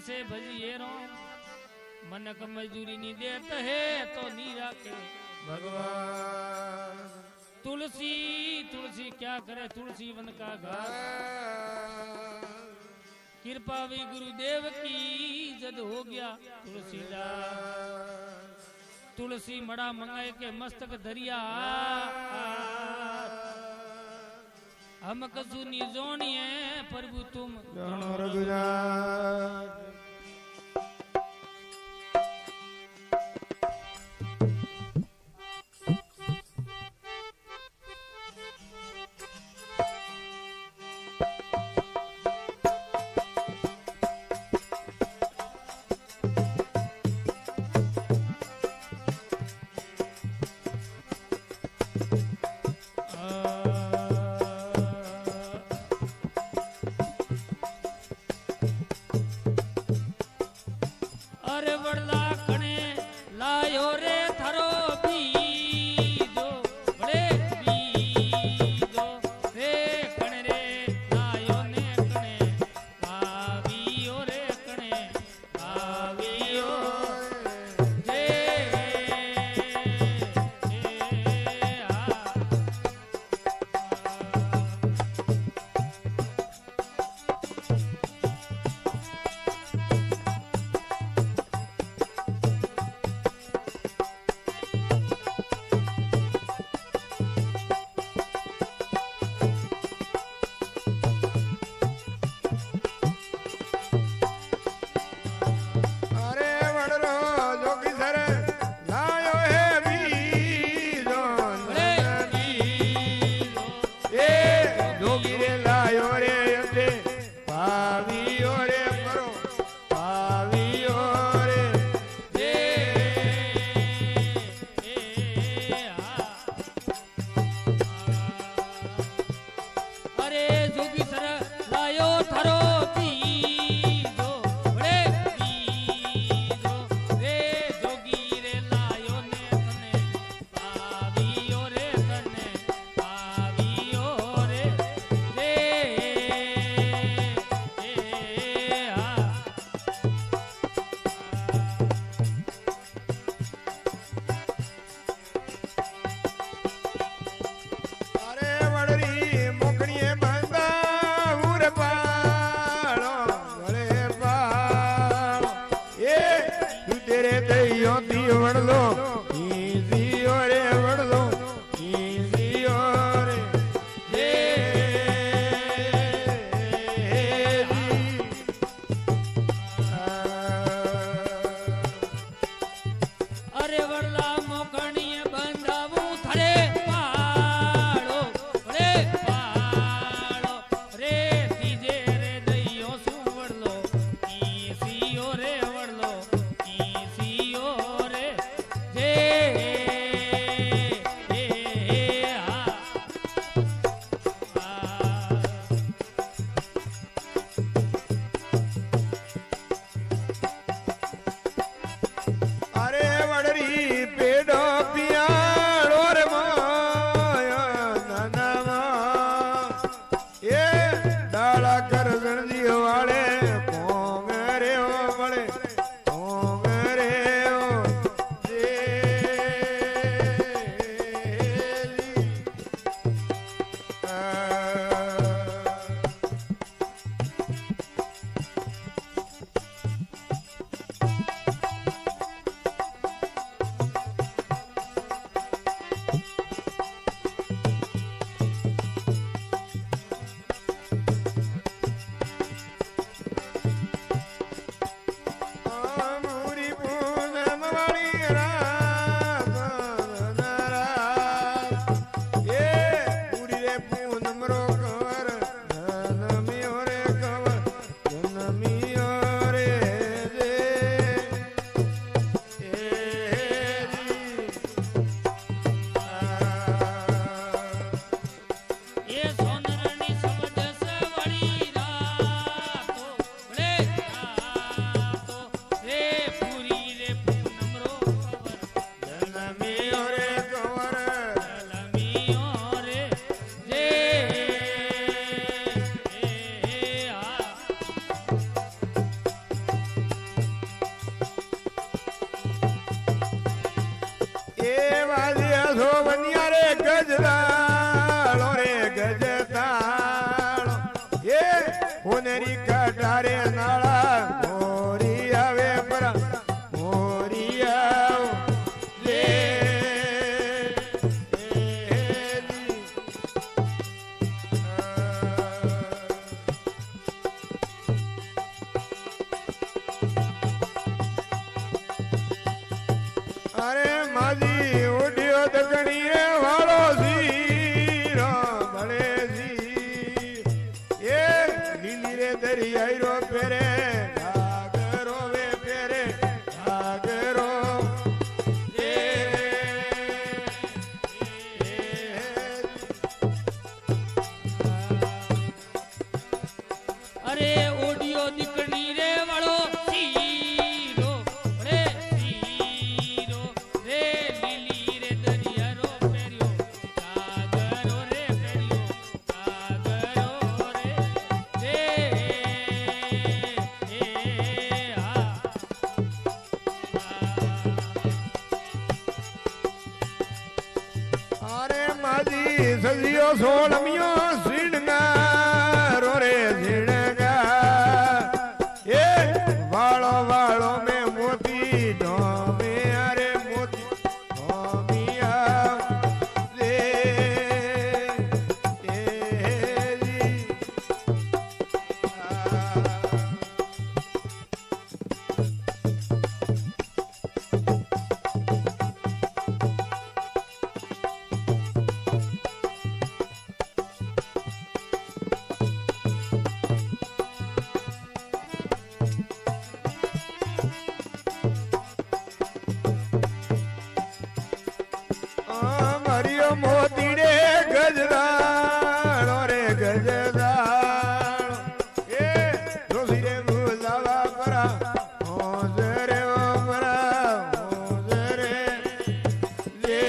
ऐसे भजिए रो मनक मजदूरी नहीं देत है तो नहीं राखे भगवान। तुलसी तुलसी क्या करे तुलसी वन का घास कृपा भी गुरुदेव की जद हो गया तुलसीदास। तुलसी मड़ा मंगाए के मस्तक दरिया हम कसू नी जोनिए प्रभु तुम जानो रघुनाथ। जे વાજે સોવનિયા રે ગજરાળો રે ગજતાળો એ પુનેરી કટારે નાળા મોરી આવે પરા મોરી આવે અરે માજી ઉડ્યો દકણી રે વાળો ઝીરો ભલે ઝી એ લીલી રે દરિયાઈરો ફેરે ઘાઘરો વે ફેરે ઘાઘરો અરે ઓડિયો દીકરી રે વાળો સીરો રે સીરો રે લીલી રે દરિયારો ફેર્યો કાગરો રે ફેર્યો કાગરો રે અરે માજી સજીયો સોળમિયો ઝીણગારો રે ઝીણગાર એ વાળો વાળો મે મોતી ઢોમે અરે મોતી ઢોમિયા રે મરિયો મોતી રે ગજરાળો રે ગજરાળો એ રોસી રે ભૂલાવા પરા હોજ રે ઓ પરા હોજ રે લે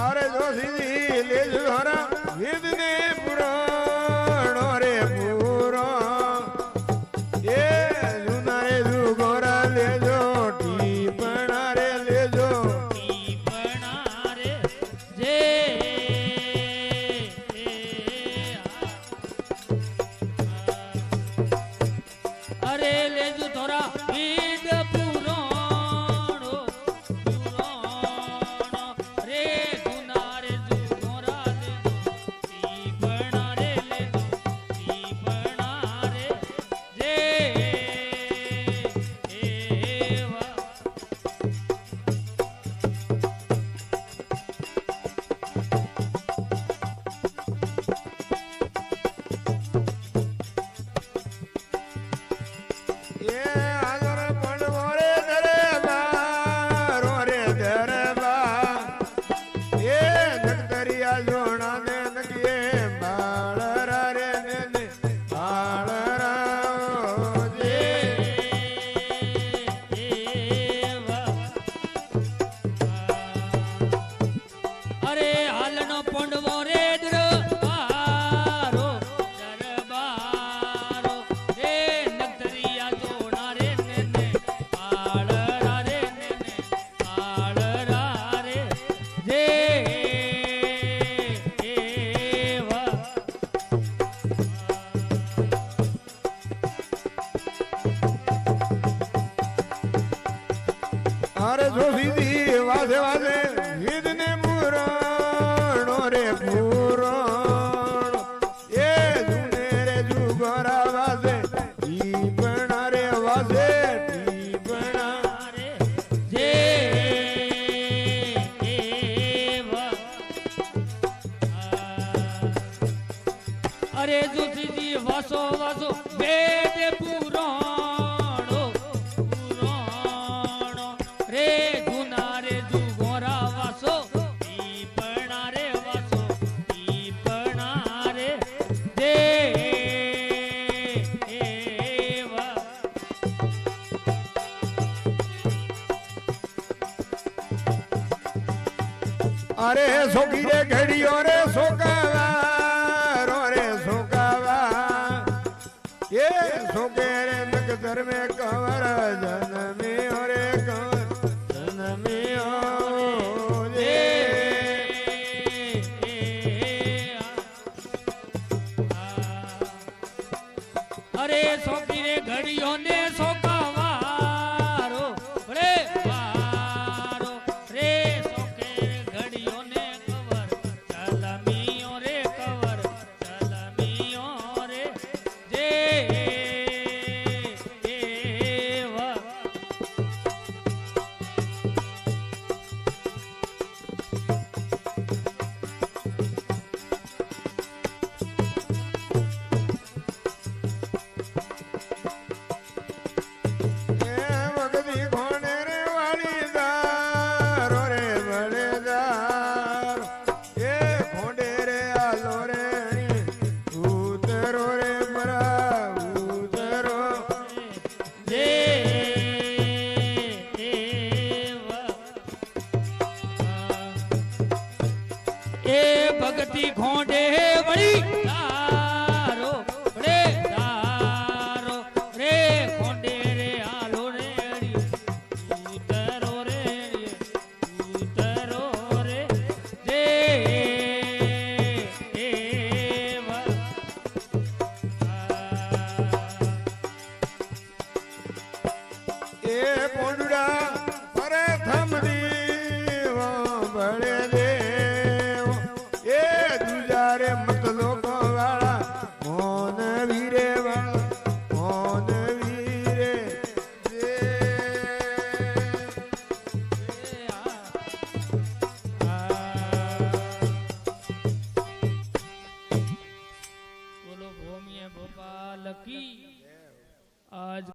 અરે જોશી લેજો હરા વેદને પુરાણો રે પુરો એ જુના રે જુગોરા લેજો ટીપણા રે લેજો ટીપણા રે જે અરે લેજો થોડા વીડ પુરાણો પુરાણો રે જુના રે જુગોરા લેજો ટીપણા રે લેજો ટીપણા રે જે એવા એ આદર પડવો રે દરબારો રે દરબાર એ નકતરિયા જોણા ને નકીએ બાળરા રે ને બાળરા જે અરે હાલનો પોંડવો રે દરબારો દરબારો રે નગરિયા જોણા વાસે વાસે વિધને પુરાણો રે પુરાણો એ જુને રે જુગોરા વાસે ટીપણા રે વાસે ટીપણા રે જે અરે જુસીજી વાસો વાસો વેદ પુરાણો પુરાણો રે જુના રે જુગોરા વાસો ટીપણા રે વાસો ટીપણા રે દેવા અરે સોકી રે ઘડીઓ રે સોકાવા રો રે સોકાવા એ સોકે રે નકદર મે કવર જનમી રે કવર જનમી રે અરે સોકી રે ઘડીઓ ને સોકાવારો રે વારો રે સોકે રે ઘડીઓ ને કવર ચલમીઓ રે કવર ચલમીઓ રે દેવા એ મગદી ઘોણે રે વાળી દારો રે બળેદાર એ ઘોડે રે આલો રે ઉતરો રે મરા ઉતરો એ ભક્તિ ખોંડે વળી દારો રે દારો રે ખોંડે રે આલો રે ઉતરો રે દેવા એ પોંડુડા પરે થમદી ભળે દેવ એ દુજારે મત લોકો વાળા મોન વીરે વાળા મોન વીરે બોલો ભોમિયા ગોપાલ કી આજ